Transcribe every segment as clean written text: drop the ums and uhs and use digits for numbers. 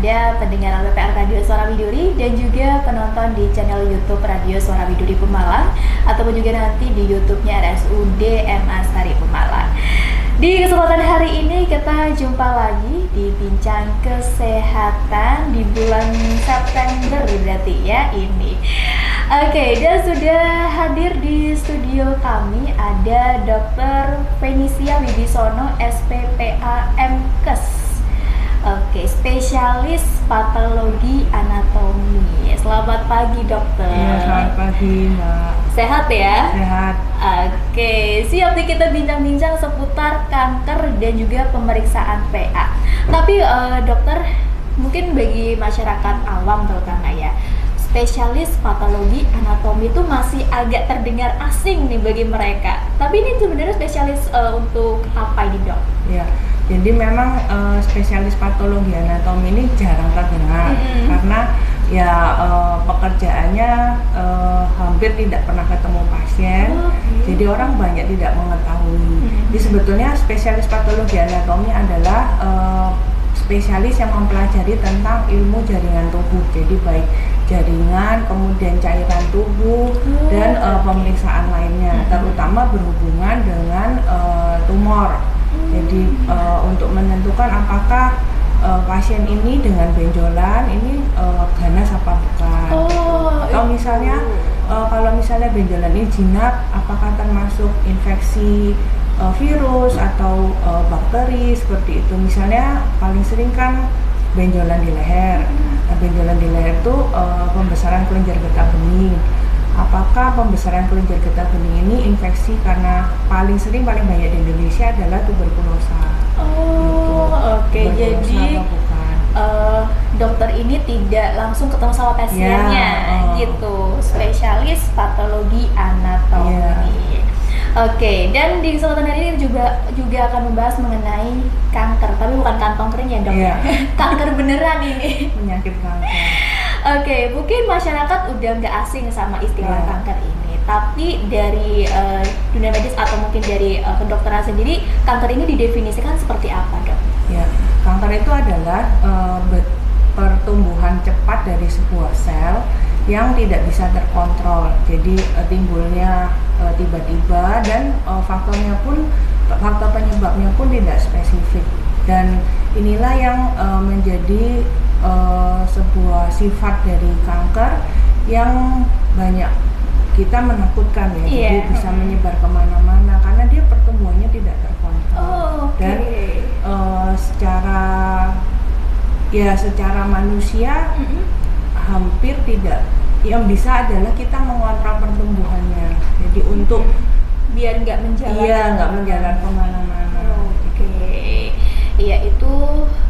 kepada pendengar LPR Radio Suara Widuri dan juga penonton di channel YouTube Radio Suara Widuri Pemalang ataupun juga nanti di YouTube-nya RSUD MA Sari Pemalang. Di kesempatan hari ini kita jumpa lagi di Bincang Kesehatan di bulan September berarti ya ini. Oke, dan sudah hadir di studio kami ada Dr. Fenisia Wibisono SPPA MKes. Oke, spesialis patologi anatomi. Selamat pagi dokter. Iya, selamat pagi Mbak. Sehat ya? Sehat. Oke, siap nih kita bincang-bincang seputar kanker dan juga pemeriksaan PA. Tapi dokter, mungkin bagi masyarakat awam terutama ya, spesialis patologi anatomi itu masih agak terdengar asing nih bagi mereka. Tapi ini sebenarnya spesialis untuk apa ini dok? Ya, jadi memang spesialis patologi anatomi ini jarang terdengar karena ya pekerjaannya hampir tidak pernah ketemu pasien. Jadi orang banyak tidak mengetahui. Jadi sebetulnya spesialis patologi anatomi adalah spesialis yang mempelajari tentang ilmu jaringan tubuh. Jadi baik jaringan, kemudian cairan tubuh dan pemeriksaan lainnya, terutama berhubungan dengan tumor. Jadi untuk menentukan apakah pasien ini dengan benjolan ini ganas apa bukan. Atau misalnya kalau misalnya benjolan ini jinak, apakah termasuk infeksi virus atau bakteri seperti itu. Misalnya paling sering kan benjolan di leher. Nah, benjolan di leher itu pembesaran kelenjar getah bening. Apakah pembesaran kelenjar getah bening ini infeksi karena paling banyak di Indonesia adalah tuberkulosa. Oke, jadi dokter ini tidak langsung ketemu sama pasiennya gitu. Spesialis patologi anatomi. Oke, dan di kesempatan hari ini juga akan membahas mengenai kanker, tapi bukan kantong kering ya dok, kanker beneran ini. Penyakit kanker. Oke, mungkin masyarakat udah nggak asing sama istilah kanker ini, tapi dari dunia medis atau mungkin dari kedokteran sendiri, kanker ini didefinisikan seperti apa dok? Ya, kanker itu adalah pertumbuhan cepat dari sebuah sel yang tidak bisa terkontrol. Jadi timbulnya tiba-tiba dan faktor penyebabnya pun tidak spesifik. Dan inilah yang menjadi sebuah sifat dari kanker yang banyak kita menakutkan ya. Jadi bisa menyebar kemana-mana karena dia pertumbuhannya tidak terkontrol. Dan secara manusia hampir tidak. Yang bisa adalah kita mengontrol pertumbuhannya. Jadi untuk biar nggak menjalar. Iya, nggak menjalar kemana-mana. Oke. Iya, itu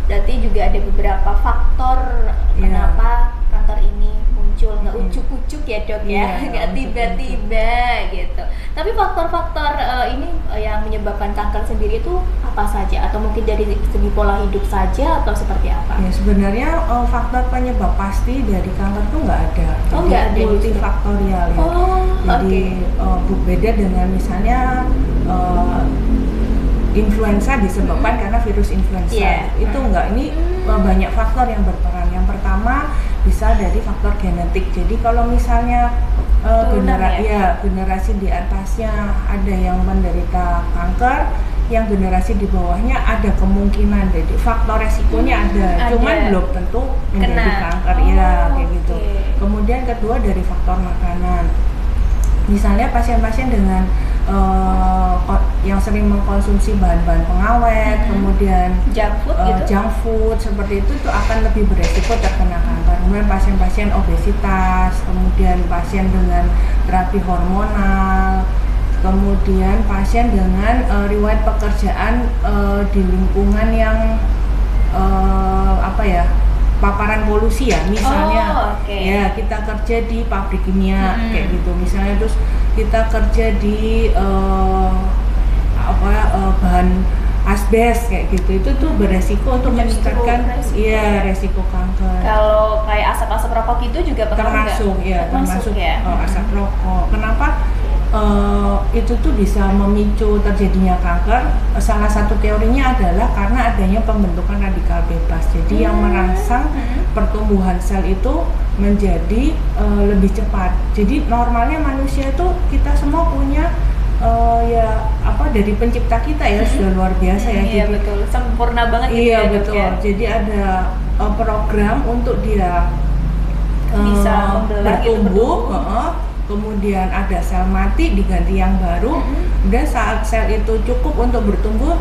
berarti juga ada beberapa faktor kenapa kanker ini muncul, nggak ujuk-ujuk ya dok ya, nggak tiba-tiba gitu. Tapi faktor-faktor ini yang menyebabkan kanker sendiri itu apa saja? Atau mungkin dari segi pola hidup saja atau seperti apa? Ya sebenarnya faktor penyebab pasti dari kanker itu nggak ada. Nggak ada. Multifaktorial ya. Jadi beda dengan misalnya influenza disebabkan karena virus influenza. Itu enggak, ini banyak faktor yang berperan. Yang pertama bisa dari faktor genetik. Jadi kalau misalnya generasi di atasnya ada yang menderita kanker, yang generasi di bawahnya ada kemungkinan. Jadi faktor resikonya ada, cuman belum tentu menjadi kanker kayak gitu. Kemudian kedua dari faktor makanan. Misalnya pasien-pasien dengan yang sering mengkonsumsi bahan-bahan pengawet, kemudian junk food seperti itu akan lebih beresiko terkena kanker. Kemudian pasien-pasien obesitas, kemudian pasien dengan terapi hormonal, kemudian pasien dengan riwayat pekerjaan di lingkungan yang paparan polusi ya, misalnya ya kita kerja di pabrik kimia kayak gitu misalnya, terus kita kerja di bahan asbes kayak gitu, itu tuh beresiko untuk meningkatkan resiko kanker. Kalau kayak asap-asap rokok itu juga termasuk ya? asap rokok. Kenapa itu tuh bisa memicu terjadinya kanker. Salah satu teorinya adalah karena adanya pembentukan radikal bebas. Jadi yang merangsang pertumbuhan sel itu menjadi lebih cepat. Jadi normalnya manusia itu kita semua punya dari pencipta kita ya sudah luar biasa ya. Iya Jadi, betul, sempurna banget gitu iya ya, Dok, betul. ya. Jadi ada program untuk dia Bisa membelah gitu, bertumbuh, bertumbuh. kemudian ada sel mati diganti yang baru. Dan saat sel itu cukup untuk bertumbuh,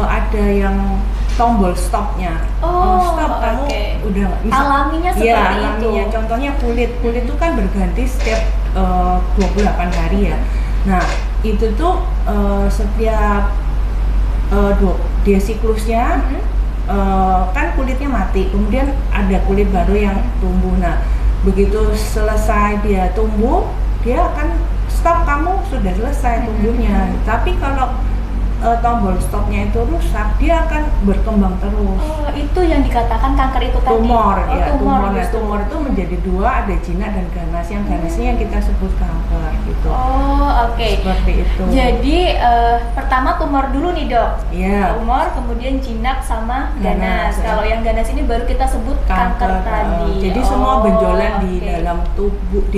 ada yang tombol stopnya. Stop, kamu udah nggak bisa. Alaminya seperti Iya, itu. alaminya. Contohnya kulit itu kan berganti setiap 28 hari ya. Nah itu tuh setiap dia siklusnya kan kulitnya mati, kemudian ada kulit baru yang tumbuh. Nah begitu selesai dia tumbuh, dia akan stop, kamu sudah selesai tumbuhnya. Tapi kalau tombol stopnya itu rusak, dia akan berkembang terus. Itu yang dikatakan kanker itu tadi. Tumor, ya tumor. Nah, justru. tumor itu menjadi dua, ada jinak dan ganas. Yang ganasnya yang kita sebut kanker gitu. Seperti itu. Jadi pertama tumor dulu nih, Dok. Iya. Tumor, kemudian jinak sama ganas. Ya. Kalau yang ganas ini baru kita sebut kanker tadi. Jadi semua benjolan di dalam tubuh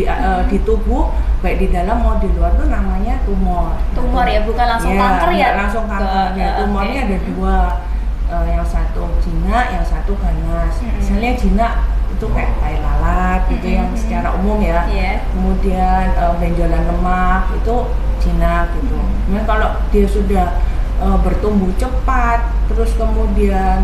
di tubuh, baik di dalam mau di luar tuh namanya tumor. Tumor ya, bukan langsung kanker ya. Langsung kanker. Tumornya ada dua, yang satu jinak, yang satu ganas. Misalnya jinak itu kayak tai lalat gitu yang secara umum ya. Kemudian benjolan lemak itu jinak gitu. Kemudian kalau dia sudah bertumbuh cepat, terus kemudian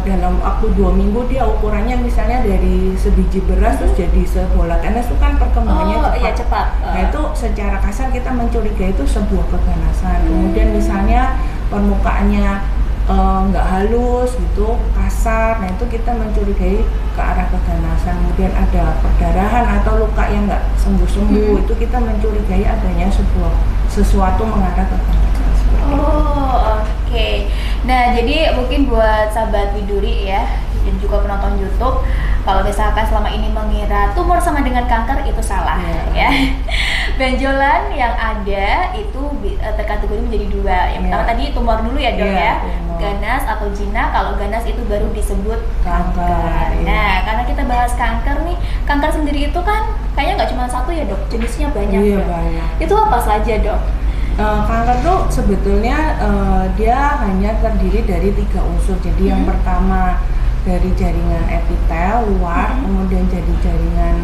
dalam waktu 2 minggu dia ukurannya misalnya dari sebiji beras terus jadi sebola tenis, itu kan perkembangannya cepat. Iya, cepat. Nah itu secara kasar kita mencurigai itu sebuah keganasan. Kemudian misalnya permukaannya nggak halus gitu, kasar, nah itu kita mencurigai ke arah keganasan. Kemudian ada perdarahan atau luka yang nggak sembuh-sembuh, itu kita mencurigai adanya sesuatu mengarah ke kanker. Nah, jadi mungkin buat sahabat Widuri ya, dan juga penonton YouTube, kalau misalkan selama ini mengira tumor sama dengan kanker, itu salah ya. Benjolan yang ada itu terkategori menjadi dua. Yang pertama tadi tumor dulu ya, Dok ya. Ganas atau jinak. Kalau ganas itu baru disebut kanker. Nah, karena kita bahas kanker nih, kanker sendiri itu kan kayaknya nggak cuma satu ya, Dok, jenisnya banyak. Iya, banyak. Itu apa saja, Dok? Kanker tuh sebetulnya dia hanya terdiri dari 3 unsur. Jadi yang pertama dari jaringan epitel luar, kemudian jadi jaringan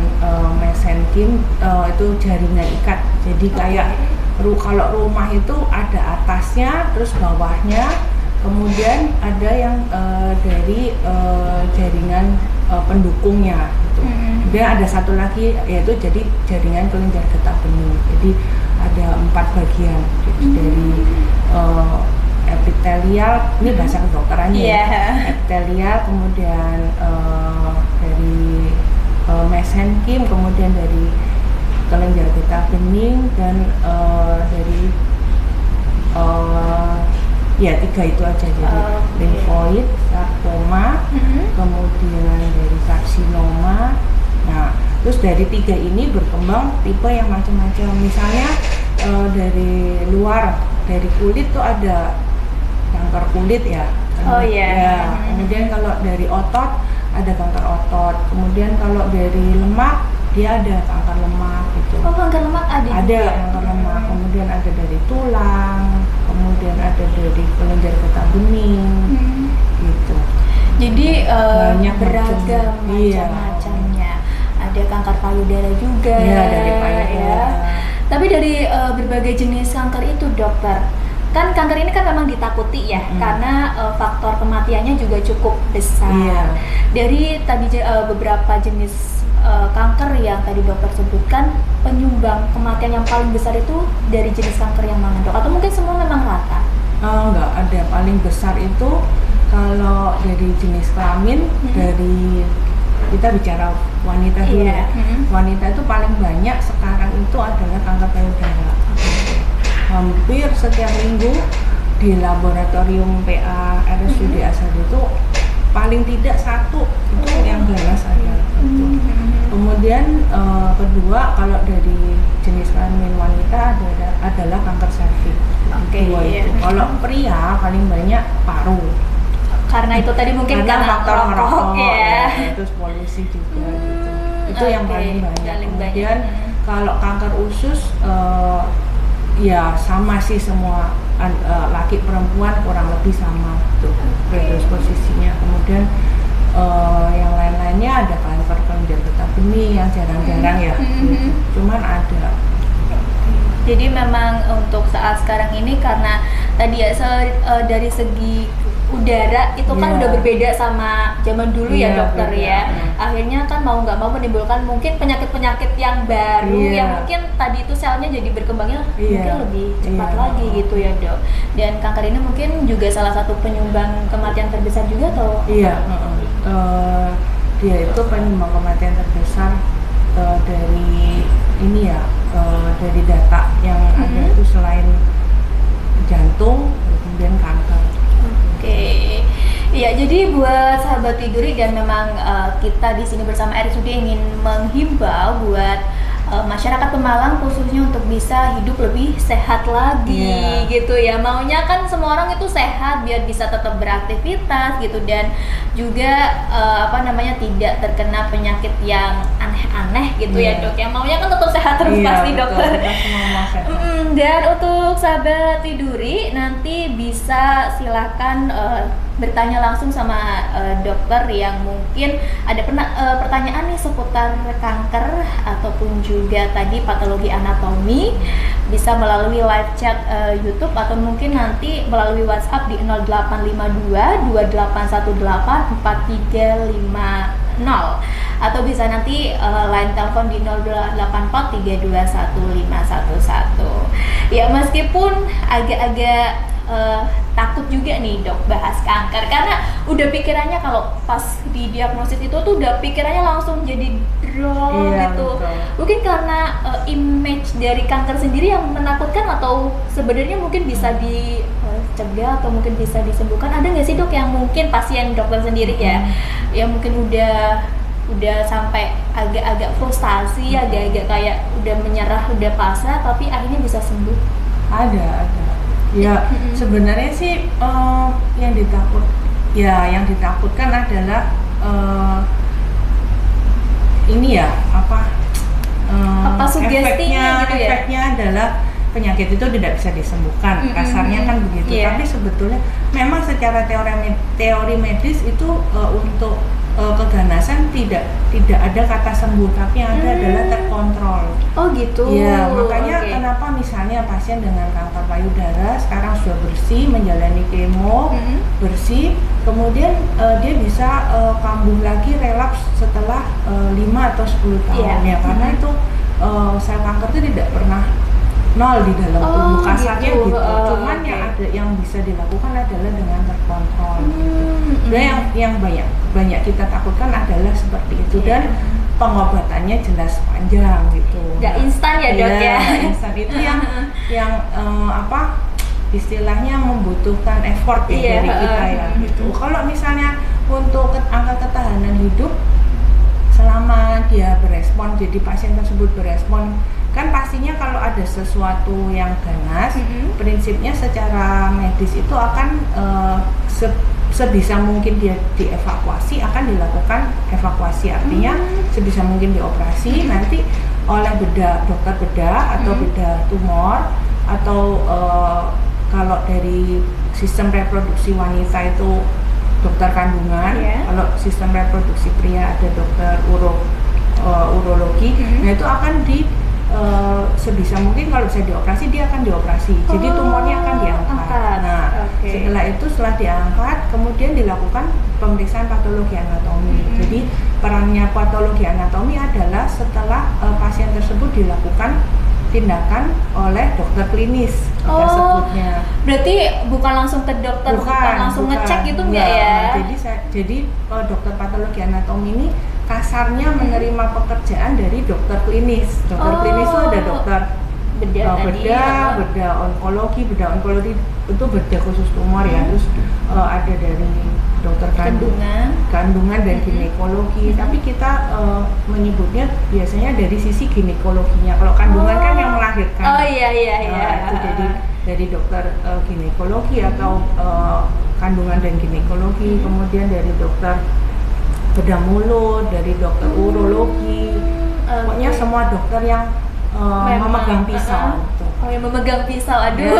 mesenkim, itu jaringan ikat. Jadi kayak kalau rumah itu ada atasnya, terus bawahnya, kemudian ada yang dari jaringan pendukungnya. Gitu. Kemudian ada satu lagi yaitu jadi jaringan kelenjar getah bening. Jadi ada 4 bagian dari epitelial, ini bahasa kedokterannya ya. Epitelial, kemudian dari mesenkim, kemudian dari kelenjar getah bening, dan dari 3 itu aja. Jadi limfoid, sarkoma, kemudian dari karsinoma. Nah, terus dari 3 ini berkembang tipe yang macam-macam. Misalnya dari luar, dari kulit tuh ada kanker kulit ya. Kemudian kalau dari otot ada kanker otot. Kemudian kalau dari lemak dia ada kanker lemak gitu. Kanker lemak ada. Ada kanker lemak. Kemudian ada dari tulang. Kemudian ada dari kelenjar getah bening. Gitu. Jadi banyak beragam macam-macamnya. Ada kanker payudara juga. Iya, dari payudara. Tapi dari berbagai jenis kanker itu, dokter, kan kanker ini kan memang ditakuti ya, karena faktor kematiannya juga cukup besar. Dari tadi beberapa jenis kanker yang tadi dokter sebutkan, penyumbang kematian yang paling besar itu dari jenis kanker yang mana, Dok? Atau mungkin semua memang rata? Enggak, ada paling besar itu kalau dari jenis kelamin, dari kita bicara wanita dulu ya. Wanita itu paling banyak sekarang itu adalah kanker payudara. Hampir setiap minggu di laboratorium PA RSUD Asal itu paling tidak 1 itu yang ganas ada. Kemudian kedua, kalau dari jenis kelamin wanita adalah kanker serviks. Dua itu. Kalau pria paling banyak paru. Karena itu tadi mungkin karena faktor merokok ya. Terus polusi juga gitu. Itu yang paling banyak. Kemudian kalau kanker usus ya sama sih semua, laki perempuan kurang lebih sama tuh predisposisinya. Kemudian yang lain-lainnya ada kanker kelenjar getah benih yang jarang-jarang ya, gitu. Cuman ada. Jadi memang untuk saat sekarang ini karena tadi ya dari segi udara itu kan udah berbeda sama zaman dulu ya dokter beda. Ya akhirnya kan mau nggak mau menimbulkan mungkin penyakit-penyakit yang baru yang mungkin tadi itu selnya jadi berkembangnya mungkin lebih cepat lagi gitu ya dok. Dan kanker ini mungkin juga salah satu penyumbang kematian terbesar juga atau? Dia itu penyumbang kematian terbesar dari ini ya, dari data yang ada itu selain jantung kemudian kanker. Iya, jadi buat sahabat Widuri dan memang kita di sini bersama RSUD ingin menghimbau buat masyarakat Pemalang khususnya untuk bisa hidup lebih sehat lagi gitu ya. Maunya kan semua orang itu sehat biar bisa tetap beraktivitas gitu dan juga tidak terkena penyakit yang aneh-aneh gitu ya dok. Yang maunya kan tetap sehat terus pasti dokter. Dan untuk sahabat Widuri nanti bisa silakan bertanya langsung sama dokter yang mungkin ada pertanyaan nih seputar kanker ataupun juga tadi patologi anatomi, bisa melalui live chat YouTube atau mungkin nanti melalui WhatsApp di 0852 2818 4350 atau bisa nanti line telepon di 084 321 511. Ya meskipun agak-agak takut juga nih dok bahas kanker karena udah pikirannya kalau pas didiagnosis itu tuh udah pikirannya langsung jadi drop gitu. Betul. Mungkin karena image dari kanker sendiri yang menakutkan atau sebenarnya mungkin bisa dicegah atau mungkin bisa disembuhkan. Ada nggak sih dok yang mungkin pasien dokter sendiri ya yang mungkin udah sampai agak-agak frustasi, agak-agak kayak udah menyerah, udah pasrah tapi akhirnya bisa sembuh? Ada. Ya sebenarnya sih yang ditakutkan adalah sugestinya gitu ya? Efeknya adalah penyakit itu tidak bisa disembuhkan, kasarnya kan begitu. Tapi sebetulnya memang secara teori medis itu untuk keganasan tidak ada kata sembuh, tapi yang ada adalah terkontrol. Oh gitu. Ya, makanya kenapa misalnya pasien dengan kanker payudara sekarang sudah bersih, menjalani kemo, bersih, kemudian dia bisa kambuh lagi, relaps setelah 5 atau 10 tahun ya, karena itu sel kanker itu tidak pernah nol di dalam tubuh, kasarnya gitu. Cuman yang bisa dilakukan adalah dengan terkontrol. Yang banyak kita takutkan adalah seperti itu dan pengobatannya jelas panjang gitu. Nggak instan ya dok ya? Nggak instan, itu yang istilahnya membutuhkan effort ya dari kita ya gitu. Kalau misalnya untuk angka ketahanan hidup selama dia berespon, jadi pasien tersebut berespon, kan pastinya kalau ada sesuatu yang ganas, prinsipnya secara medis itu akan sebisa mungkin dia dievakuasi, akan dilakukan evakuasi, artinya sebisa mungkin dioperasi nanti oleh dokter bedah atau bedah tumor atau kalau dari sistem reproduksi wanita itu dokter kandungan, kalau sistem reproduksi pria ada dokter urologi. Nah itu akan sebisa mungkin kalau bisa dioperasi dia akan dioperasi, jadi tumornya akan diangkat. Nah setelah diangkat kemudian dilakukan pemeriksaan patologi anatomi. Jadi perannya patologi anatomi adalah setelah pasien tersebut dilakukan tindakan oleh dokter klinis tersebutnya. Berarti bukan langsung ke dokter, bukan langsung ngecek gitu enggak ya? Jadi dokter patologi anatomi ini kasarnya menerima pekerjaan dari dokter klinis. Dokter klinis itu ada dokter bedah tadi. Bedah onkologi itu bedah khusus tumor ya. Terus ada dari dokter kandungan dan ginekologi. Tapi kita menyebutnya biasanya dari sisi ginekologinya. Kalau kandungan kan yang melahirkan. Oh iya. Itu dari dokter ginekologi atau kandungan dan ginekologi. Kemudian dari dokter bedah mulut, dari dokter urologi. Pokoknya semua dokter yang memegang pisau. Yang memegang pisau, aduh.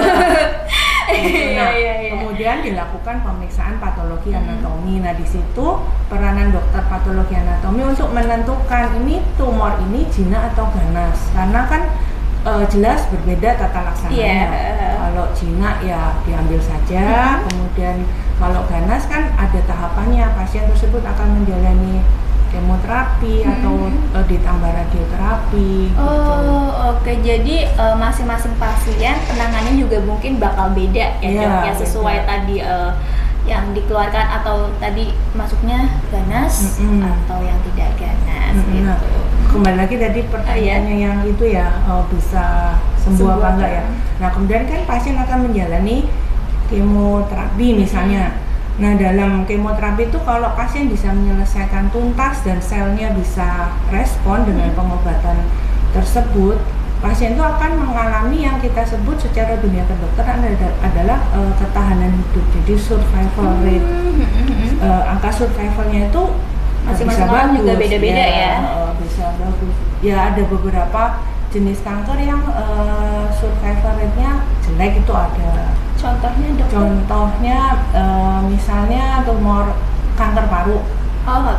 Kemudian dilakukan pemeriksaan patologi anatomi. Nah, di situ peranan dokter patologi anatomi untuk menentukan ini tumor ini jinak atau ganas. Karena kan jelas berbeda tata laksananya. Kalau jinak ya diambil saja. Kemudian kalau ganas kan ada tahapannya. Pasien tersebut akan menjalani kemoterapi atau ditambah radioterapi. Oke. Jadi masing-masing pasien penanganannya juga mungkin bakal beda ya dok ya, sesuai tadi yang dikeluarkan atau tadi masuknya ganas atau yang tidak ganas gitu. Kembali lagi tadi pertanyaannya yang itu ya, bisa sembuh apa enggak ya. Nah, kemudian kan pasien akan menjalani kemoterapi misalnya. Nah, dalam kemoterapi itu kalau pasien bisa menyelesaikan tuntas dan selnya bisa respon dengan pengobatan tersebut, pasien itu akan mengalami yang kita sebut secara dunia kedokteran adalah ketahanan hidup. Jadi survival rate, angka survivalnya itu masing-masing orang juga beda-beda ya. Bisa bagus. Ya, ada beberapa jenis kanker yang survival rate-nya jelek, itu ada. Contohnya dok? Contohnya misalnya tumor kanker paru.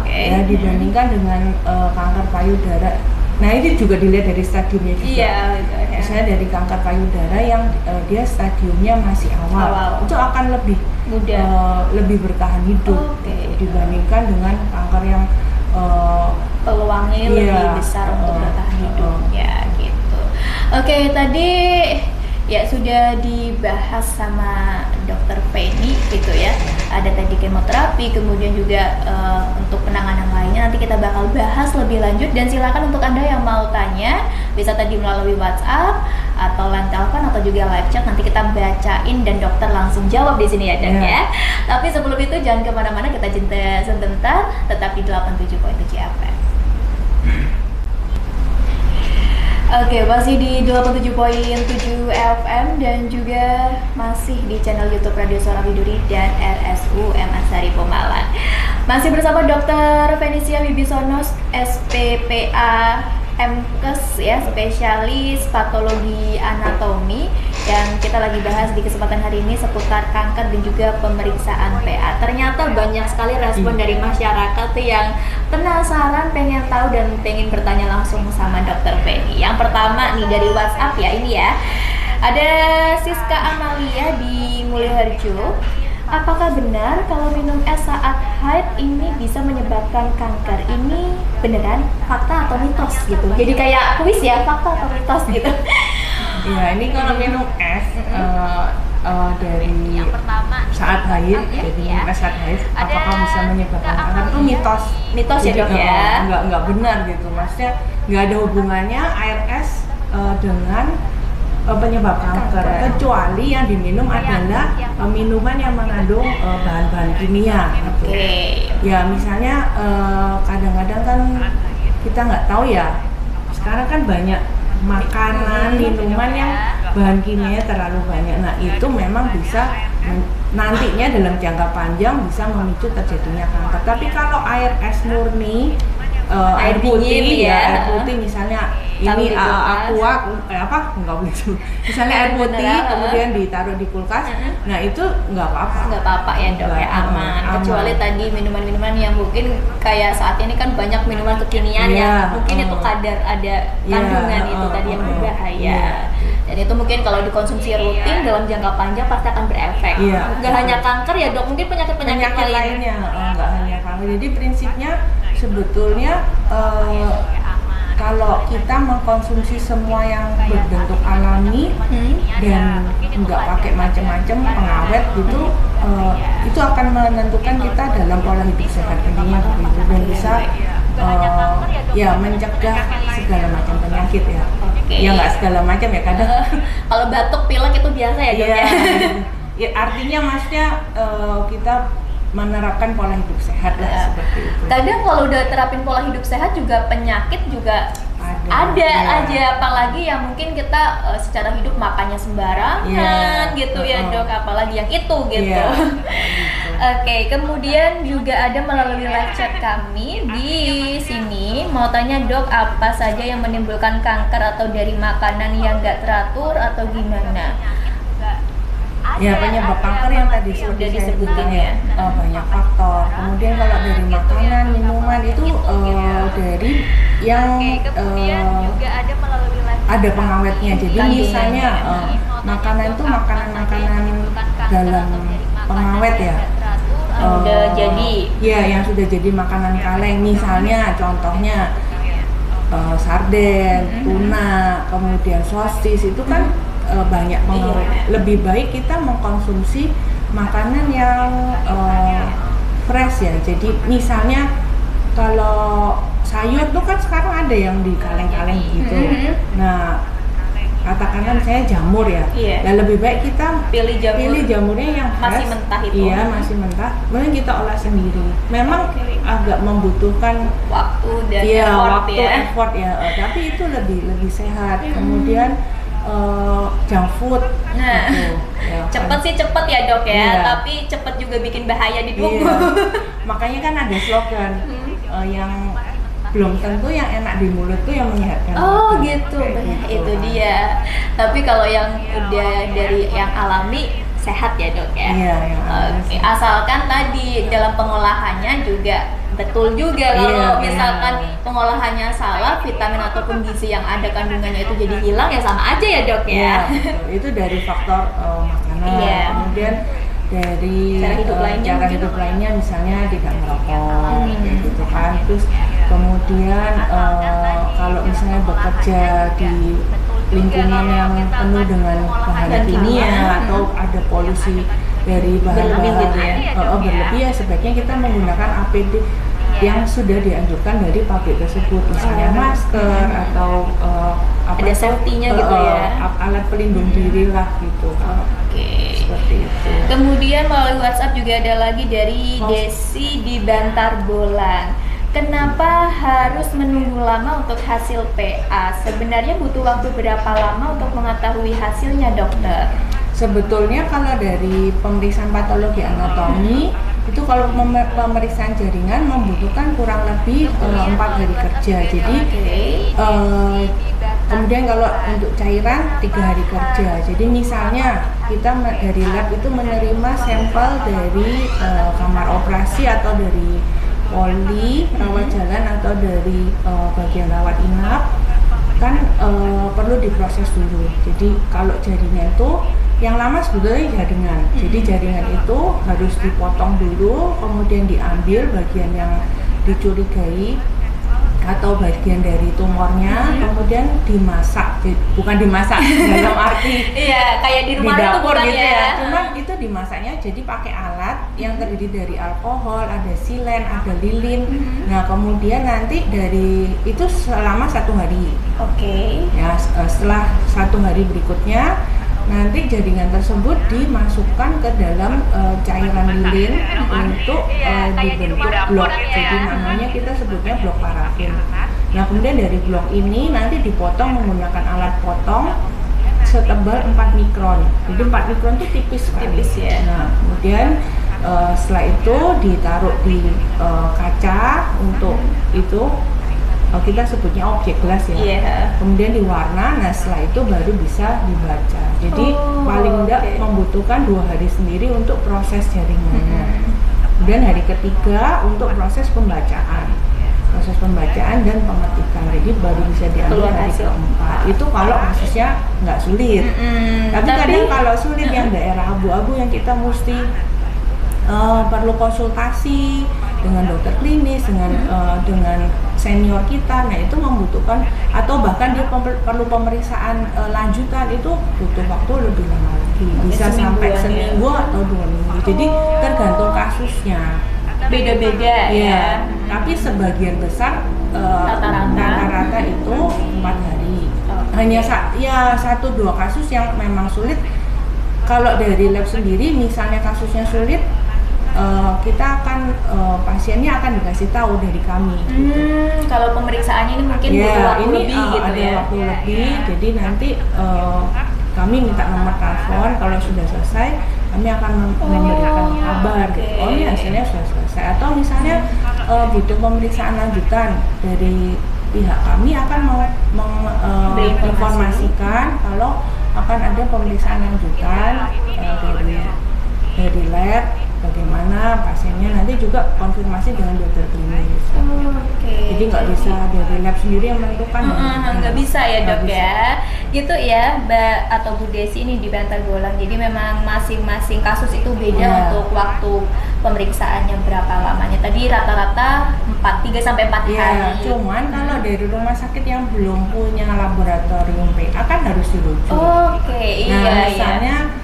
Ya, dibandingkan dengan kanker payudara. Nah, ini juga dilihat dari stadiumnya juga. Misalnya dari kanker payudara yang dia stadiumnya masih awal. Itu akan lebih mudah, lebih bertahan hidup dibandingkan dengan kanker yang peluangnya lebih besar untuk bertahan hidup ya gitu. Oke, tadi ya sudah dibahas sama Dokter Feni gitu ya. Ada tadi kemoterapi, kemudian juga untuk penanganan lainnya nanti kita bakal bahas lebih lanjut. Dan silakan untuk Anda yang mau tanya bisa tadi melalui WhatsApp atau line telepon atau juga live chat, nanti kita bacain dan dokter langsung jawab di sini ya dok ya. Tapi sebelum itu jangan kemana-mana, kita jeda sebentar, tetap di 87.7 FM. Oke, masih di 87.7 FM dan juga masih di channel YouTube Radio Suara Widuri dan RSUM Asari Pemalang. Masih bersama Dr. Fenicia Wibisono, SPPA MKes ya, spesialis patologi anatomi, yang kita lagi bahas di kesempatan hari ini seputar kanker dan juga pemeriksaan PA. Ternyata banyak sekali respon dari masyarakat yang penasaran, pengen tahu dan pengen bertanya langsung sama Dr. Feni. Yang pertama nih dari WhatsApp ya, ini ya. Ada Siska Amalia di Mulyoharjo. Apakah benar kalau minum es saat haid ini bisa menyebabkan kanker? Ini beneran fakta atau mitos gitu? Jadi kayak kuis ya, fakta atau mitos gitu? Ya, ini kalau minum es dari yang pertama saat haid, jadi minum es saat haid, apakah bisa menyebabkan kanker? Itu mitos ya dok ya? Nggak benar gitu, maksudnya nggak ada hubungannya air es dengan penyebab kanker, kecuali yang diminum adalah minuman yang mengandung bahan-bahan kimia. Gitu. Ya misalnya kadang-kadang kan kita nggak tahu ya, sekarang kan banyak makanan, minuman yang bahan kimia terlalu banyak. Nah itu memang bisa nantinya dalam jangka panjang bisa memicu terjadinya kanker. Tapi kalau air es murni, air putih ya, air putih misalnya ini aqua nggak boleh sebut. Misalnya air putih kemudian ditaruh di kulkas, nah itu nggak apa-apa ya dok ya, aman. Kecuali tadi minuman-minuman yang mungkin kayak saat ini kan banyak minuman kekinian ya, mungkin itu kadar ada kandungan itu tadi yang berbahaya. Dan itu mungkin kalau dikonsumsi rutin dalam jangka panjang pasti akan berefek. Nggak hanya kanker ya dok, mungkin penyakit lainnya. Nggak hanya kanker. Jadi prinsipnya sebetulnya kalau kita mengkonsumsi semua yang berbentuk alami dan nggak pakai macam-macam pengawet gitu, itu akan menentukan kita dalam pola hidup sehat intinya begitu, dan bisa ya mencegah segala macam penyakit ya. Oke. Ya nggak segala macam ya kadang. Kalau batuk pilek itu biasa ya dok Iya. ya. Ya, artinya maksudnya kita menerapkan pola hidup sehat lah seperti itu. Kadang kalau udah terapin pola hidup sehat juga penyakit juga ada ya. aja, apalagi yang mungkin kita secara hidup makannya sembarangan gitu ya dok, apalagi yang itu gitu. Iya. Oke, kemudian juga ada melalui live chat kami di sini mau tanya dok, apa saja yang menimbulkan kanker atau dari makanan yang nggak teratur atau gimana? Ya penyebab kanker yang tadi sudah disebutin ya. Banyak faktor. Kemudian kalau dari makanan, minuman itu dari yang ada pengawetnya. Jadi misalnya makanan itu makanan-makanan dalam pengawet ya. Udah jadi. Ya yang sudah jadi makanan kaleng. Misalnya contohnya sarden, tuna, kemudian sosis itu kan banyak pengawet. Lebih baik kita mengkonsumsi makanan yang fresh ya. Jadi misalnya kalau sayur tuh kan sekarang ada yang di kaleng-kaleng gitu. Nah, katakanlah misalnya jamur ya. Nah, lebih baik kita pilih jamurnya yang fresh, masih mentah itu. Iya, masih mentah. Kemudian kita olah sendiri. Memang agak membutuhkan waktu dan effort ya. Tapi itu lebih sehat. Kemudian junk food. Nah, gitu. Ya, cepet ya dok ya, iya. Tapi cepet juga bikin bahaya di tubuh. Iya. Makanya kan ada slogan yang belum tentu yang enak di mulut tuh yang menyehatkan. Oh gitu, itu dia. Tapi kalau yang udah dari yang alami sehat ya dok ya. Iya, Oke, asalkan tadi dalam pengolahannya juga betul juga. Kalau misalkan pengolahannya salah, vitamin ataupun gizi yang ada kandungannya itu jadi hilang ya sama aja ya dok ya. Iya, itu dari faktor makanan. Kemudian dari cara hidup lainnya misalnya tidak merokok gitu kan. Terus kemudian kalau misalnya bekerja di lingkungan yang penuh dengan bahan kimia atau ada polusi dari bahan-bahan berlebih ya sebaiknya kita menggunakan APD yang sudah dianjurkan dari pabrik tersebut, misalnya masker atau ada safety-nya gitu ya, alat pelindung diri lah gitu. Seperti itu. Kemudian melalui WhatsApp juga ada lagi dari Desi di Bantar Bolang. Kenapa harus menunggu lama untuk hasil PA? Sebenarnya butuh waktu berapa lama untuk mengetahui hasilnya, dokter? Sebetulnya kalau dari pemeriksaan patologi anatomi itu kalau pemeriksaan jaringan membutuhkan kurang lebih 4 hari kerja. Jadi kemudian kalau untuk cairan 3 hari kerja. Jadi misalnya kita dari lab itu menerima sampel dari kamar operasi atau dari poli rawat jalan atau dari bagian rawat inap kan perlu diproses dulu. Jadi kalau jaringan itu yang lama sebetulnya jaringan. Jadi jaringan itu harus dipotong dulu, kemudian diambil bagian yang dicurigai atau bagian dari tumornya, kemudian dimasak. Bukan dimasak dalam arti kayak di rumah dapur gitu ya. Cuman itu dimasaknya jadi pakai alat yang terdiri dari alkohol, ada silen, ada lilin. Nah kemudian nanti dari itu selama 1 hari. Ya setelah 1 hari berikutnya nanti jaringan tersebut dimasukkan ke dalam cairan lilin untuk dibentuk blok. Jadi namanya kita sebutnya blok parafin. Nah kemudian dari blok ini nanti dipotong menggunakan alat potong setebal 4 mikron. Jadi 4 mikron itu tipis ya. Nah kemudian setelah itu ditaruh di kaca untuk itu kita sebutnya objek gelas ya. Kemudian diwarna, nah setelah itu baru bisa dibaca. Jadi paling enggak membutuhkan 2 hari sendiri untuk proses jaringannya. Kemudian hari ketiga untuk proses pembacaan dan pengetikan. Jadi baru bisa diambil hari keempat. Itu kalau kasusnya nggak sulit. Tapi kadang kalau sulit yang daerah abu-abu yang kita mesti perlu konsultasi dengan dokter klinis, dengan senior kita, nah itu membutuhkan atau bahkan dia perlu pemeriksaan lanjutan itu butuh waktu lebih lama lagi, bisa sampai seminggu atau 2 minggu. Jadi tergantung kasusnya, beda-beda ya. Tapi sebagian besar rata-rata itu 4 hari. hanya ya 1-2 kasus yang memang sulit. Kalau dari lab sendiri misalnya kasusnya sulit, kita akan pasiennya akan dikasih tahu dari kami. Gitu. Kalau pemeriksaannya ini mungkin butuh waktu lebih gitu ada ya. waktu lebih, jadi nanti kami minta nomor telepon, kalau sudah selesai kami akan memberikan kabar. Gitu. Oh ini hasilnya sudah selesai, atau misalnya butuh pemeriksaan lanjutan dari pihak kami akan menginformasikan kalau akan ada pemeriksaan lanjutan dari lab, bagaimana pasiennya, nanti juga konfirmasi dengan dokter klinis. Jadi nggak bisa dari lab sendiri yang menentukan. Nggak bisa ya dok ya. Gitu ya Mbak atau Bu Desi ini di Bantar Golang. Jadi memang masing-masing kasus itu beda untuk waktu pemeriksaannya berapa lamanya. Tadi rata-rata 3-4 hari. Cuman kalau dari rumah sakit yang belum punya laboratorium PA kan harus dirujuk. Misalnya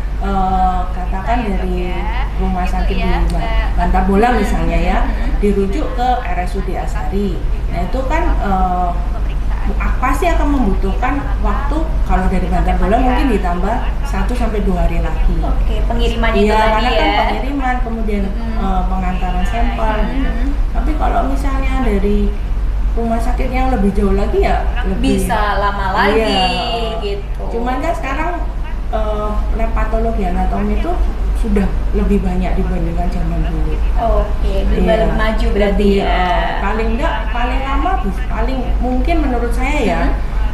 katakan dari rumah sakit di Bantar Bolang misalnya ya, dirujuk ke RSUD Asari. Nah itu kan pasti akan membutuhkan waktu, kalau dari Bantar Bolang mungkin ditambah 1-2 hari lagi. Pengiriman itu tadi karena ya. Kan pengiriman, kemudian pengantaran sampel. Tapi kalau misalnya dari rumah sakit yang lebih jauh lagi ya lebih bisa lama lagi gitu. Cuman kan sekarang lab patologi anatomi itu sudah lebih banyak dibandingkan zaman dulu. Lebih maju berarti ya. Paling lama paling mungkin menurut saya ya,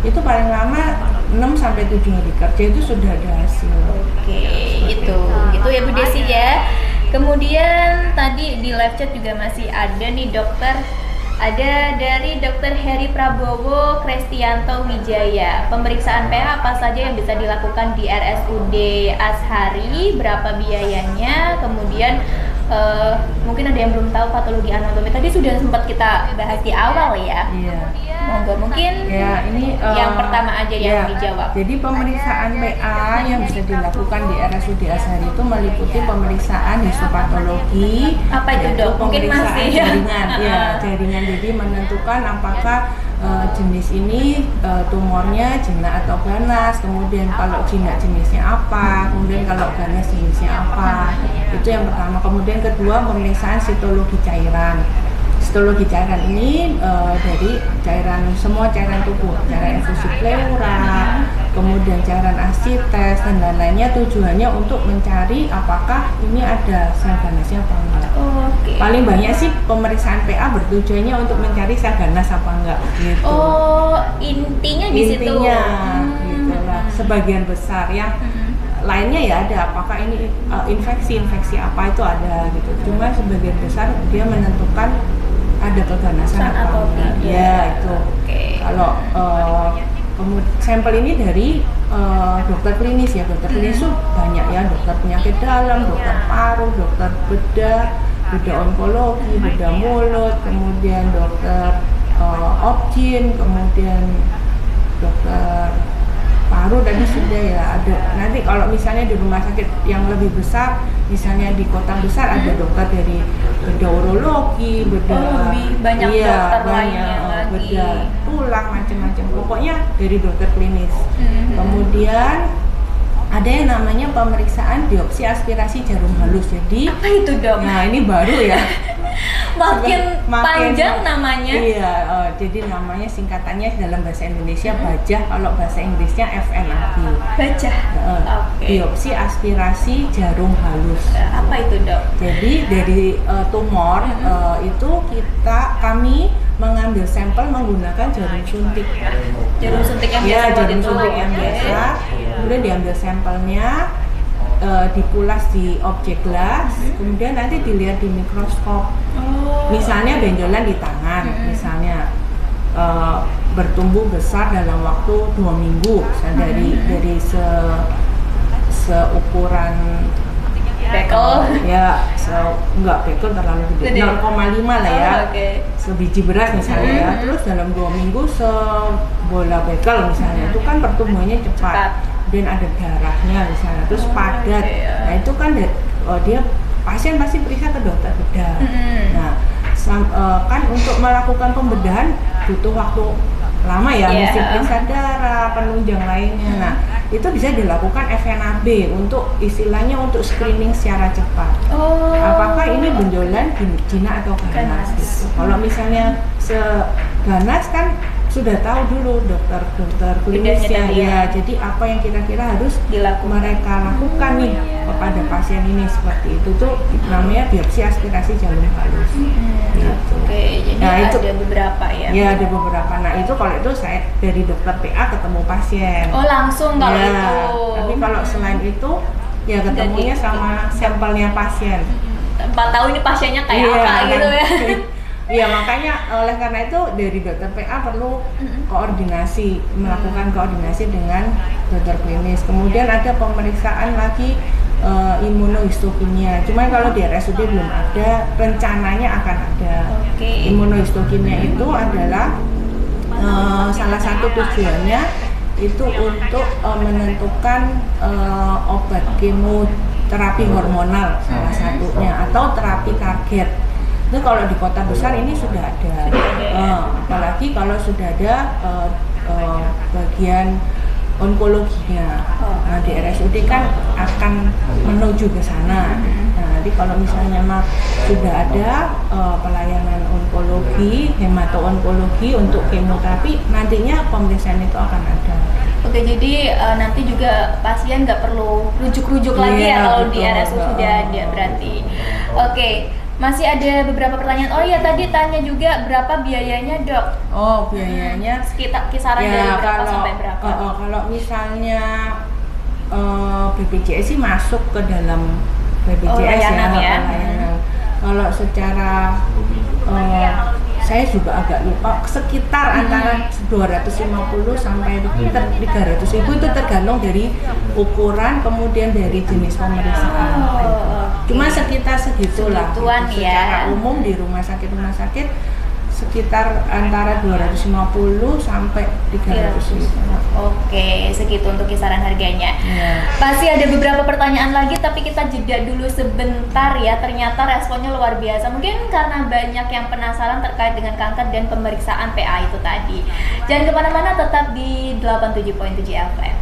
itu paling lama 6-7 hari kerja itu sudah ada hasil. Itu ya Bu Desi ya. Kemudian tadi di live chat juga masih ada nih dokter. Ada dari Dr. Heri Prabowo Krestianto Wijaya. Pemeriksaan PA apa saja yang bisa dilakukan di RSUD Ashari, berapa biayanya? Kemudian mungkin ada yang belum tahu patologi anatomi. Tadi sudah sempat kita bahas di awal ya. Monggo mungkin ini yang pertama aja yang dijawab. Jadi pemeriksaan PA yang bisa dilakukan di RSUD Ashari itu meliputi pemeriksaan histopatologi. Apa itu dok? Mungkin masih jaringan. Jaringan. Jadi menentukan apakah jenis ini tumornya jinak atau ganas, kemudian kalau jinak jenisnya apa, kemudian kalau ganas jenisnya apa. Itu yang pertama. Kemudian kedua, pemeriksaan sitologi cairan. Histologi cairan ini dari semua cairan tubuh, cairan infusi pleura, kemudian cairan asites dan lain-lainnya, tujuannya untuk mencari apakah ini ada sel ganasnya apa enggak. Paling banyak sih pemeriksaan PA bertujuannya untuk mencari sel ganas apa enggak gitu. Intinya di situ. Gitulah. Sebagian besar yang lainnya ya ada apakah ini infeksi apa itu ada gitu. Cuma sebagian besar dia menentukan ada keganasan atau enggak. Itu. Kalau sampel ini dari dokter klinis ya, dokter klinis itu banyak ya, dokter penyakit dalam, dokter paru, dokter bedah onkologi, bedah mulut, kemudian dokter obgyn, kemudian dokter paru tadi sudah ya ada. Nanti kalau misalnya di rumah sakit yang lebih besar, misalnya di kota besar ada dokter dari bedah urologi, bedah banyak dokter lainnya lagi, bedah tulang, macam-macam. Pokoknya dari dokter klinis. Kemudian ada yang namanya pemeriksaan biopsi aspirasi jarum halus. Jadi apa itu dok? Nah ini baru ya. makin panjang namanya. Jadi namanya singkatannya dalam bahasa Indonesia BAJAH, kalau bahasa Inggrisnya FNAB. BAJAH. Biopsi aspirasi jarum halus. Apa itu dok? Jadi dari tumor itu kami mengambil sampel menggunakan jarum suntik. Jarum suntik yang biasa. Jarum suntik yang biasa. Kemudian diambil sampelnya, dipulas di objek gelas, kemudian nanti dilihat di mikroskop. Misalnya benjolan di tangan, misalnya bertumbuh besar dalam waktu 2 minggu, dari seukuran bekel. Enggak bekel terlalu gede, 0,5 lah ya. Sebiji beras misalnya ya. Terus dalam 2 minggu sebola bekel misalnya, itu kan pertumbuhannya cepat. Dan ada darahnya misalnya, terus padat. Nah itu kan dia pasien pasti periksa ke dokter bedah. Nah kan untuk melakukan pembedahan butuh waktu lama ya, Iya. mesti periksa darah, penunjang lainnya. Nah, itu bisa dilakukan FNAB untuk istilahnya untuk screening secara cepat. Oh. Apakah ini benjolan jinak atau ganas? Ganas. Gitu. Kalau misalnya seganas kan sudah tahu dulu dokter klinisnya tadi ya. ya. Jadi apa yang kira-kira harus Dilakukan. mereka lakukan nih kepada pasien ini seperti itu tuh namanya biopsi aspirasi jarum halus. Gitu. Oke, jadi Nah, itu- ada beberapa ya. Ya ada beberapa. Nah itu kalau itu saya dari dokter PA ketemu pasien. Oh, langsung kalau Ya, itu. tapi kalau selain itu ya ketemunya Jadi- sama sampelnya pasien. 4 tahun ini pasiennya kayak Iya, apa gitu ya. Iya makanya oleh karena itu dari dokter PA perlu koordinasi, melakukan koordinasi dengan dokter klinis. Kemudian ada pemeriksaan lagi imunohistokimia. Cuman kalau di RSUD belum ada, rencananya akan ada. Oke. Imunohistokimia itu adalah salah satu tujuannya itu untuk menentukan obat kemoterapi hormonal salah satunya atau terapi target. Itu kalau di kota besar ini sudah ada. Apalagi kalau sudah ada bagian onkologinya. Nah di RSUD kan akan menuju ke sana. Nah nanti kalau misalnya sudah ada pelayanan onkologi, hemato-onkologi untuk kemoterapi, nantinya pemeriksaan itu akan ada. Oke, jadi nanti juga pasien nggak perlu rujuk-rujuk lagi ya Iya, kalau di betul. RSU sudah ada berarti. Oke, masih ada beberapa pertanyaan. Oh iya, tadi tanya juga berapa biayanya, Dok? Oh biayanya Sekitar kisaran dari berapa sampai berapa? Kalau misalnya BPJS sih masuk ke dalam BPJS layanan ya. Layanan. Kalau secara saya juga agak lupa, sekitar antara 250 sampai 300 ribu itu tergantung dari ukuran kemudian dari jenis pemeriksaan. Cuma sekitar segitulah. Segituan gitu. ya. Secara umum di rumah sakit sekitar antara 250 sampai 300 ribu. Oke, segitu untuk kisaran harganya. Ya. Pasti ada beberapa pertanyaan lagi, tapi kita jeda dulu sebentar ya. Ternyata responnya luar biasa. Mungkin karena banyak yang penasaran terkait dengan kanker dan pemeriksaan PA itu tadi. Jangan kemana-mana, tetap di 87.7 FM.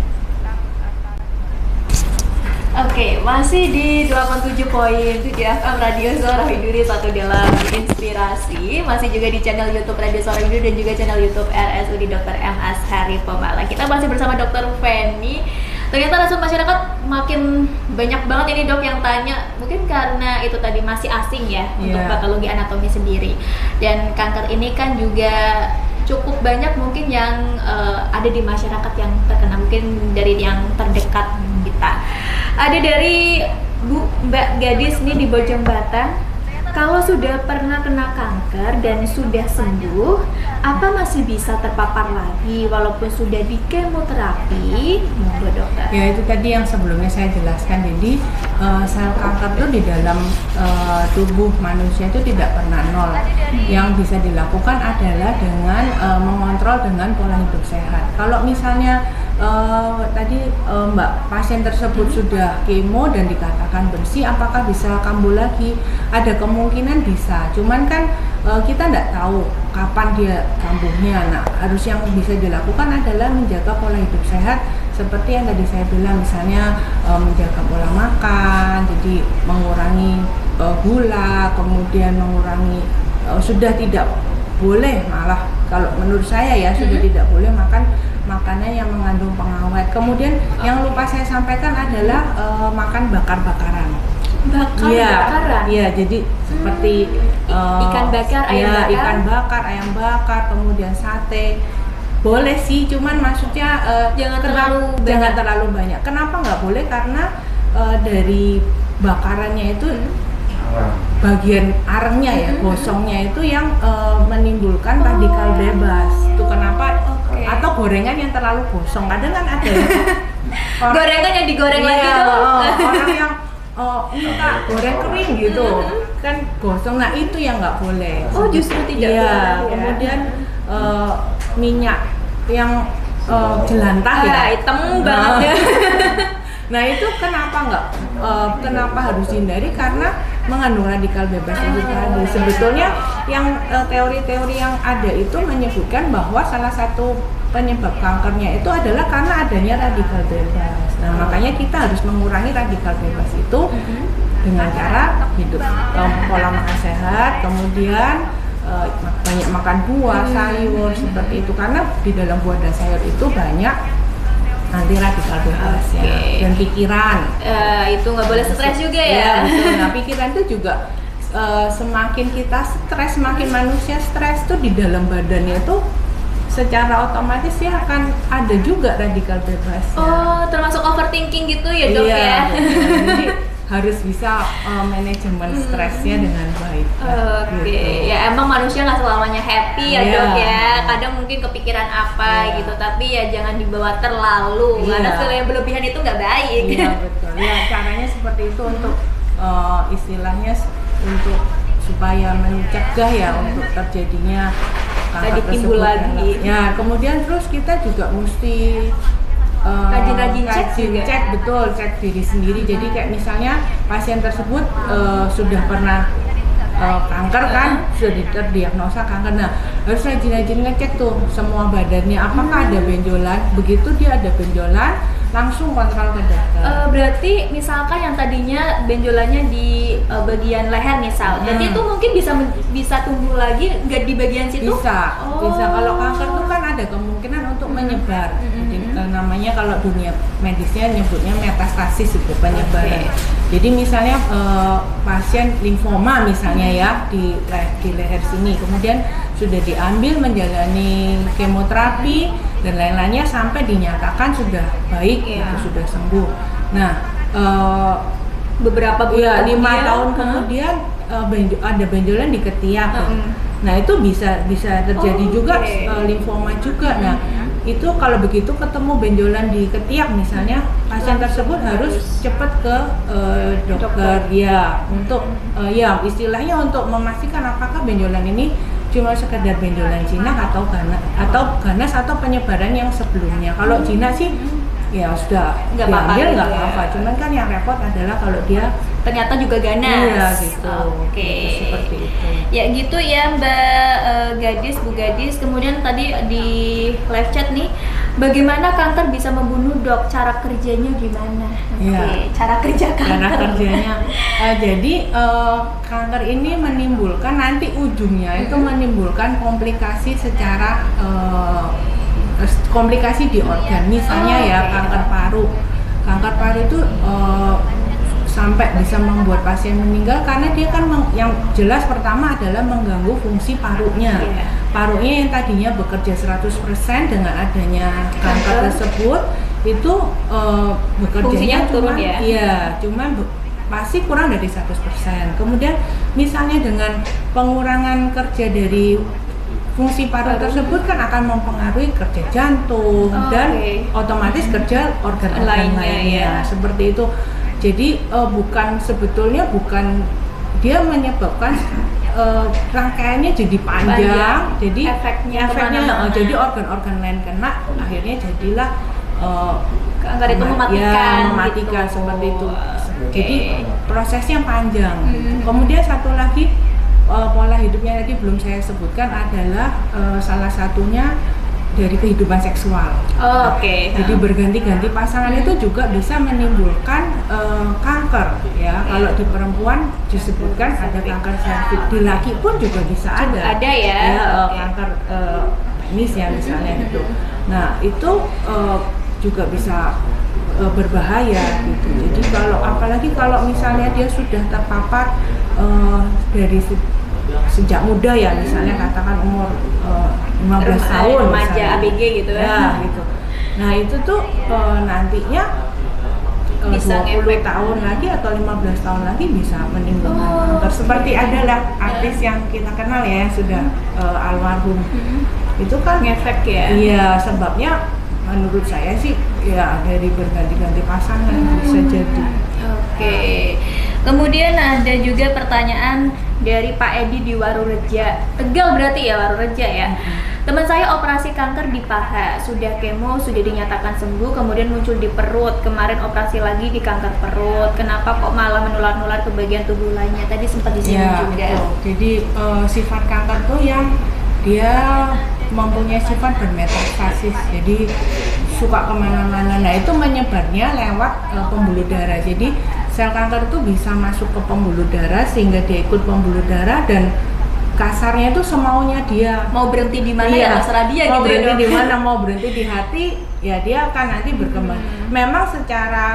Oke, masih di 87.7 FM Radio Suara Widuri, satu dalam inspirasi. Masih juga di channel YouTube Radio Suara Widuri dan juga channel YouTube RSUD Dr. M. Ashari Pemala. Kita masih bersama Dr. Feni. Ternyata respon masyarakat makin banyak banget ini, Dok, yang tanya. Mungkin karena itu tadi masih asing ya untuk patologi anatomi sendiri. Dan kanker ini kan juga cukup banyak mungkin yang ada di masyarakat yang terkena, mungkin dari yang terdekat kita. Ada dari Mbak Gadis nih di Bojong-Batang. Kalau sudah pernah kena kanker dan sudah sembuh, apa masih bisa terpapar lagi walaupun sudah di kemoterapi? Monggo, Dokter. Ya itu tadi yang sebelumnya saya jelaskan. Jadi sel kanker itu di dalam tubuh manusia itu tidak pernah nol. Yang bisa dilakukan adalah dengan mengontrol dengan pola hidup sehat. Kalau misalnya tadi Mbak pasien tersebut sudah kemo dan dikatakan bersih, apakah bisa kambuh lagi? Ada kemungkinan bisa, cuman kan kita tidak tahu kapan dia kambuhnya. Nah, harus yang bisa dilakukan adalah menjaga pola hidup sehat seperti yang tadi saya bilang, misalnya menjaga pola makan, jadi mengurangi gula, kemudian mengurangi sudah tidak boleh, malah kalau menurut saya ya sudah tidak boleh makan makanan yang mengandung pengawet. Kemudian yang lupa saya sampaikan adalah makan bakar-bakaran. Bakaran? Iya, jadi seperti ikan bakar, ayam bakar. Ikan bakar, ayam bakar, kemudian sate. Boleh sih, cuman maksudnya Jangan terlalu banyak. Kenapa nggak boleh? Karena dari bakarannya itu bagian arengnya ya, gosongnya itu yang menimbulkan radikal bebas. Itu kenapa? Atau gorengan yang terlalu gosong. Kadang kan ada ya. Gorengan yang digoreng lagi tuh. Orang yang minta goreng kering gitu kan gosong. Nah itu yang nggak boleh. Oh, justru tidak boleh ya. Kemudian minyak yang jelantah ya, hitam banget ya. Nah itu kenapa harus dihindari? Karena mengandung radikal bebas itu tadi. Sebetulnya yang teori-teori yang ada itu menyebutkan bahwa salah satu penyebab kankernya itu adalah karena adanya radikal bebas. Nah, makanya kita harus mengurangi radikal bebas itu dengan cara hidup pola makan sehat, kemudian banyak makan buah, sayur seperti itu, karena di dalam buah dan sayur itu banyak anti radikal bebas ya, dan pikiran itu nggak boleh stres juga ya. Betul. Nah, pikiran itu juga semakin kita stres, semakin manusia stres tuh di dalam badannya tuh secara otomatis ya akan ada juga radikal bebas. Termasuk overthinking gitu ya dok iya, ya. Jadi harus bisa manajemen stresnya dengan baik. Oke, ya emang manusia nggak selamanya happy ya dok ya. Kadang mungkin kepikiran apa gitu, tapi ya jangan dibawa terlalu. Karena segala yang berlebihan itu nggak baik. Iya betul. Ya caranya seperti itu untuk istilahnya untuk supaya mencegah ya untuk terjadinya kanker timbul tersebut lagi. Ya kemudian terus kita juga mesti rajin-rajin cek betul, cek diri sendiri. Jadi kayak misalnya pasien tersebut sudah pernah kanker kan, sudah terdiagnosa kanker. Nah, harus rajin-rajin ngecek tuh semua badannya apakah ada benjolan. Begitu dia ada benjolan, langsung kontrol ke dokter. Berarti misalkan yang tadinya benjolannya di bagian leher misal, berarti itu mungkin bisa tumbuh lagi nggak di bagian situ? Bisa. Kalau kanker itu kan ada kemungkinan untuk menyebar. Jadi namanya kalau dunia medisnya nyebutnya metastasis itu penyebaran. Jadi misalnya pasien limfoma misalnya ya di leher sini, kemudian sudah diambil menjalani kemoterapi dan lain-lainnya sampai dinyatakan sudah baik, itu sudah sembuh. Nah, beberapa bulan 5 tahun kemudian ada benjolan di ketiak. Nah, itu bisa terjadi juga limfoma juga. Nah, itu kalau begitu ketemu benjolan di ketiak misalnya, pasien tersebut harus cepat ke dokter ya untuk istilahnya untuk memastikan apakah benjolan ini cuma sekedar benjolan jinak atau ganas atau penyebaran yang sebelumnya. Kalau jinak sih ya sudah diambil nggak apa-apa. Cuman kan yang repot adalah kalau dia ternyata juga ganas. Iya gitu. Oke. Seperti itu. Ya gitu ya Mbak Gadis, Bu Gadis. Kemudian tadi di live chat nih, bagaimana kanker bisa membunuh dok? Cara kerjanya gimana? Oke, cara kerja kanker. Cara kerjanya. Jadi kanker ini menimbulkan nanti ujungnya itu menimbulkan komplikasi secara komplikasi di organ. Misalnya kanker paru. Kanker paru itu sampai bisa membuat pasien meninggal karena dia kan yang jelas pertama adalah mengganggu fungsi parunya. Parunya yang tadinya bekerja 100% dengan adanya kanker tersebut itu bekerjanya cuma pasti kurang dari 100%. Kemudian misalnya dengan pengurangan kerja dari fungsi paru tersebut kan akan mempengaruhi kerja jantung dan otomatis kerja organ-organ lainnya. Seperti itu. Jadi sebetulnya bukan dia menyebabkan rangkaiannya jadi panjang. Jadi efeknya jadi organ-organ lain kena, akhirnya jadilah kanker itu mematikan gitu. Seperti itu. Jadi prosesnya panjang. Kemudian satu lagi pola hidupnya tadi belum saya sebutkan adalah salah satunya dari kehidupan seksual. Jadi berganti-ganti pasangan itu juga bisa menimbulkan kanker ya. Kalau di perempuan disebutkan ada kanker serviks, di laki pun juga bisa ada. Ada ya. Kanker penis ya misalnya gitu. Nah, itu juga bisa berbahaya gitu. Jadi apalagi kalau misalnya dia sudah terpapar dari sejak muda ya, misalnya katakan umur 15 tahun remaja misalnya. ABG gitu ya. Gitu. Nah, itu tuh nantinya bisa 20 tahun lagi atau 15 tahun lagi bisa menimbulkan kanker. Seperti adalah artis yang kita kenal ya, yang sudah almarhum. Itu kan ngefek ya. Iya, sebabnya menurut saya sih ya dari berganti-ganti pasangan bisa jadi. Kemudian ada juga pertanyaan dari Pak Edi di Warureja, Tegal berarti ya, Warureja ya. Teman saya operasi kanker di paha, sudah kemo, sudah dinyatakan sembuh, kemudian muncul di perut. Kemarin operasi lagi di kanker perut. Kenapa kok malah menular-nular ke bagian tubuh lainnya? Tadi sempat disinggung juga. Betul. Jadi sifat kanker tuh yang dia mempunyai sifat bermetastasis. Jadi suka kemana-mana. Nah itu menyebarnya lewat pembuluh darah. Jadi sel kanker itu bisa masuk ke pembuluh darah sehingga dia ikut pembuluh darah dan kasarnya itu semaunya dia Mau berhenti di mana ya terserah dia mau gitu berhenti ya, di mana, mau berhenti di hati ya dia akan nanti berkembang. Memang secara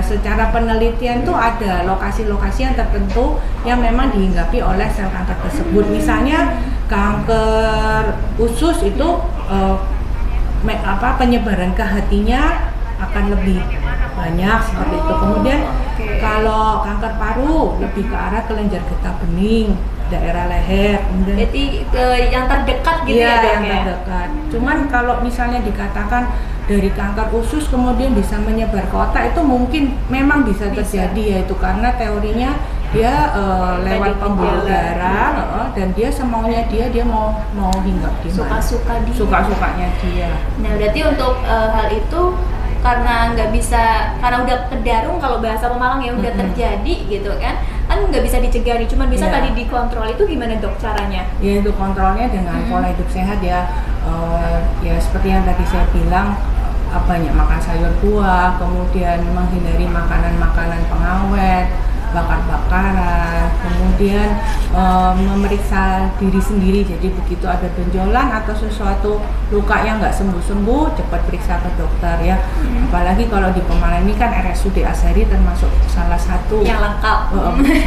secara penelitian tuh ada lokasi-lokasi yang tertentu yang memang dihinggapi oleh sel kanker tersebut. Misalnya kanker usus itu penyebaran ke hatinya akan lebih banyak seperti itu. Kemudian kalau kanker paru lebih ke arah kelenjar getah bening, daerah leher. Kemudian berarti yang terdekat gitu iya, ya dok yang ya? terdekat. Cuman kalau misalnya dikatakan dari kanker usus kemudian bisa menyebar ke otak, itu mungkin memang bisa terjadi, yaitu karena teorinya dia lewat pembuluh darah dan dia semaunya dia mau hinggap di mana, suka-sukanya dia. Nah berarti untuk hal itu karena nggak bisa, karena udah kedarung kalau bahasa Pemalang ya udah terjadi gitu kan nggak bisa dicegah nih, cuman bisa tadi dikontrol. Itu gimana dok caranya? Ya itu kontrolnya dengan pola hidup sehat ya. Ya seperti yang tadi saya bilang, banyak makan sayur buah, kemudian menghindari makanan-makanan pengawet, bakar-bakaran, kemudian memeriksa diri sendiri. Jadi begitu ada benjolan atau sesuatu luka yang nggak sembuh-sembuh, cepat periksa ke dokter ya. Apalagi kalau di Pemalang ini kan RSUD Ashari termasuk salah satu yang lengkap,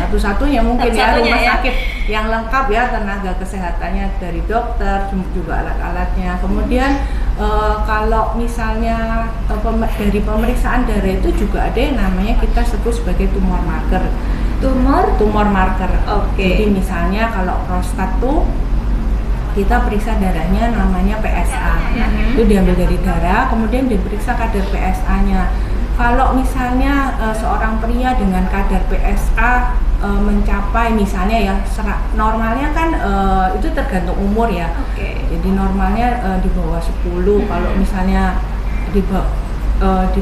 satu-satunya mungkin ya rumah ya? sakit yang lengkap ya, tenaga kesehatannya dari dokter, juga alat-alatnya. Kemudian kalau misalnya dari pemeriksaan darah itu juga ada yang namanya kita sebut sebagai tumor marker. Tumor marker. Jadi misalnya kalau prostat tuh kita periksa darahnya namanya PSA. Itu diambil dari darah, kemudian diperiksa kadar PSA-nya. Kalau misalnya seorang pria dengan kadar PSA mencapai misalnya ya normalnya kan itu tergantung umur ya. Jadi normalnya di bawah 10. Kalau misalnya di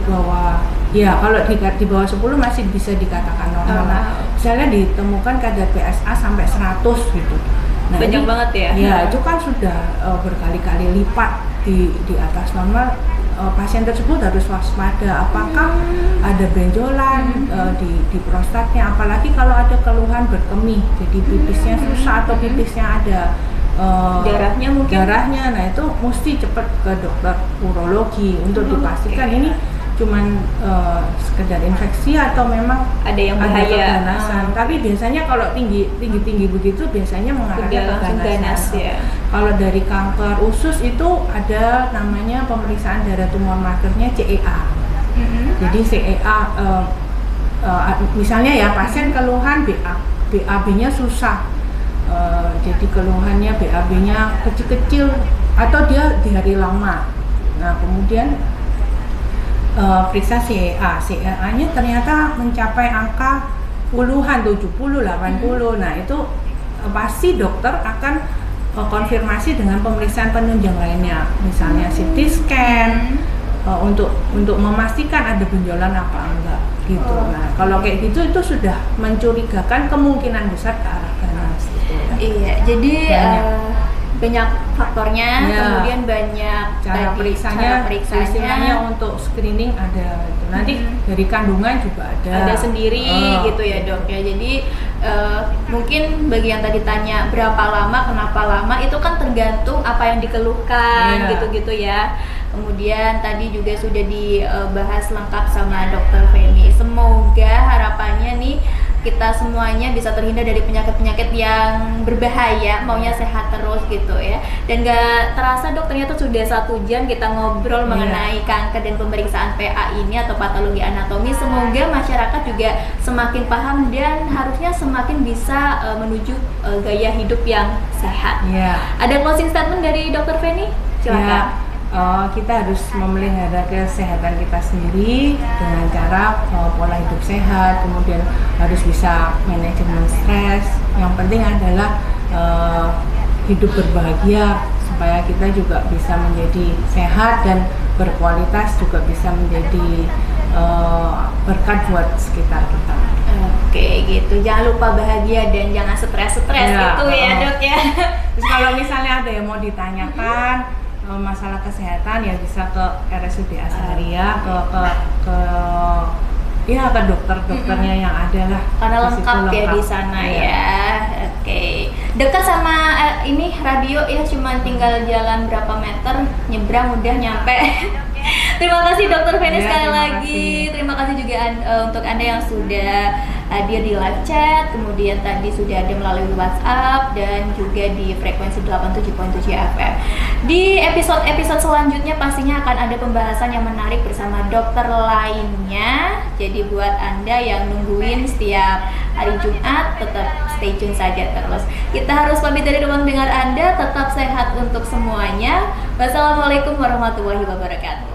bawah ya, kalau di bawah 10 masih bisa dikatakan normal. Misalnya ditemukan kadar PSA sampai 100 gitu. Nah, banyak banget ya? Ya, itu kan sudah berkali-kali lipat di atas normal. Pasien tersebut harus waspada apakah ada benjolan di prostatnya, apalagi kalau ada keluhan berkemih, jadi pipisnya susah atau pipisnya ada darahnya mungkin. Nah itu mesti cepat ke dokter urologi untuk dipastikan ini cuman sekedar infeksi atau memang ada yang bahaya. Keganasan. Tapi biasanya kalau tinggi begitu biasanya mengarah ke ganas ya. Kalau dari kanker usus itu ada namanya pemeriksaan darah tumor markernya CEA. Jadi CEA misalnya ya pasien keluhan BAB-nya susah. Jadi keluhannya BAB-nya kecil-kecil atau dia di hari lama. Nah, kemudian periksa CEA. CEA-nya ternyata mencapai angka puluhan, 70, 80. Nah, itu pasti dokter akan konfirmasi dengan pemeriksaan penunjang lainnya. Misalnya CT scan untuk memastikan ada benjolan apa enggak gitu. Nah, kalau kayak gitu itu sudah mencurigakan kemungkinan besar ke arah ganas gitu ya. Iya, jadi banyak faktornya, kemudian banyak cara periksanya untuk screening ada gitu. Nanti dari kandungan juga ada sendiri gitu ya dok ya. Jadi mungkin bagi yang tadi tanya berapa lama, kenapa lama, itu kan tergantung apa yang dikeluhkan gitu-gitu ya. Kemudian tadi juga sudah dibahas lengkap sama Dokter Feni. Semoga harapannya nih kita semuanya bisa terhindar dari penyakit-penyakit yang berbahaya, maunya sehat terus gitu ya. Dan gak terasa dok, ternyata sudah 1 jam kita ngobrol mengenai kanker dan pemeriksaan PA ini atau patologi anatomi. Semoga masyarakat juga semakin paham dan harusnya semakin bisa menuju gaya hidup yang sehat. Ada closing statement dari Dokter Feni? Silakan. Kita harus memelihara kesehatan kita sendiri dengan cara pola hidup sehat, kemudian harus bisa manajemen stres. Yang penting adalah hidup berbahagia, supaya kita juga bisa menjadi sehat dan berkualitas, juga bisa menjadi berkat buat sekitar kita. Oke gitu, jangan lupa bahagia dan jangan stres-stres gitu ya dok ya. Terus kalau misalnya ada yang mau ditanyakan masalah kesehatan ya bisa ke RSUD Asaria, ke dokter-dokternya yang ada lah. Karena lengkap ya di sana ya. Oke. Dekat sama ini radio ya, cuma tinggal jalan berapa meter, nyebrang udah nyampe. Terima kasih Dokter Feni sekali lagi. Terima kasih juga untuk Anda yang sudah hadir di live chat, kemudian tadi sudah ada melalui WhatsApp dan juga di frekuensi 87.7 FM. Di episode-episode selanjutnya pastinya akan ada pembahasan yang menarik bersama dokter lainnya. Jadi buat Anda yang nungguin setiap hari Jumat, tetap stay tune saja terus. Kita harus pamit dari ruang dengar Anda, tetap sehat untuk semuanya. Wassalamualaikum warahmatullahi wabarakatuh.